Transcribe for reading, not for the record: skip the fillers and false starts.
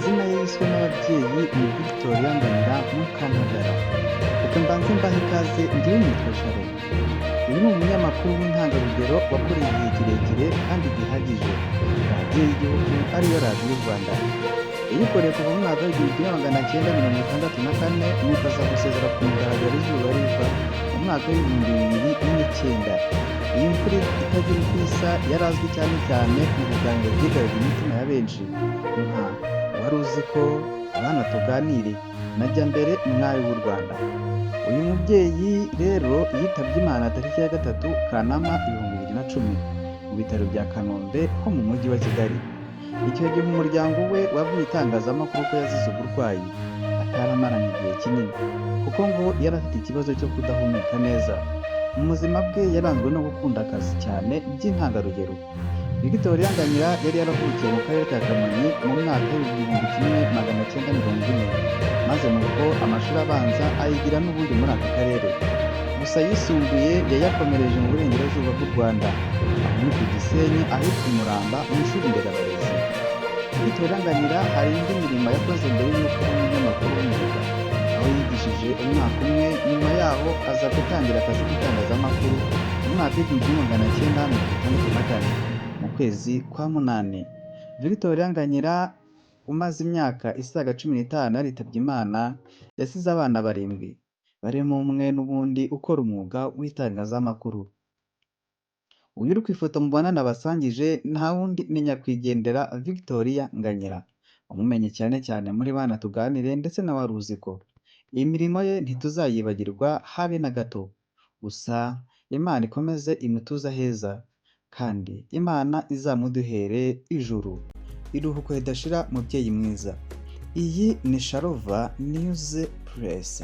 Amazina ye yiswe n'ababyeyi ni Victoria Nganira Mukantagara. Reka mbanze mbahe ikaze njyewe nitwa Sharon. Uyu ni umunyamakuru w'intangarugero wakoreye igihe kirekire kandi gihagije radiyo y'igihugu ariyo radiyo y'u Rwanda. Yayikoreye kuva mu mwaka w'igihumbi kimwe magana cyenda mirongo itandatu na kane nuko aza gusezera ku mugaragaro izuba riva mu mwaka w'ibihumbi bibiri n'icyenda. Iyi mvura itagira uko isa yari azwi cyane cyane mu biganiro byigarurira imitima ya benshi nka wari uzi ko, abana tuganire na jya mbere mwari w'u Rwanda. Uyu mubyeyi rero yitabye Imana tariki ya 3 Kanama 2010 mu bitaro bya Kanombe ho mu mujyi wa Kigali. Icyo gihe umuryango we wabwiye itangazamakuru ko yazize uburwayi ataramaranye igihe kinini kuko ngo yari afite ikibazo cyo kudahumeka neza. Mu buzima bwe yaranzwe no gukunda akazi cyane by'intangarugero. Victoria Nganira yari yaravukiye mu karere ka Kamonyi mu mwaka w'ibihumbi kimwe magana cyenda mirongo ine, maze nuko amashuri abanza ayigira n'ubundi muri aka karere. Gusa yisumbuye yayakomereje mu burengerazuba bw'u Rwanda, aho ni ku Gisenyi ahitwa i Muramba mu ishuri nderabarezi. Victoria Nganira hari indi mirimo yakoze mbere y'uko ari umunyamakuru w'umwuga, aho yigishije umwaka umwe, nyuma yaho aza gutangira akazi k'itangazamakuru mu mwaka w'igihumbi kimwe magana cyenda mirongo itandatu na kane mu kwezi kwa munani. Victoria Nganira umaze imyaka isaga 15 yaritabye Imana, yasize abana 7 barimo umwe n'ubundi ukora umwuga w'itangazamakuru. Uyu uri ku ifoto mubona nabasangije nta wundi ni nyakwigendera Victoria Nganira, wamumenye cyane cyane muri Bana Tuganire ndetse na wari uzi ko. Iyi mirimo ye ntituzayibagirwa habe na gato, gusa Imana ikomeze imutuze heza kandi Imana izamuduhere ijuru. Iruhuko ridashira mubyeyi mwiza. Iyi ni Sharova News Press.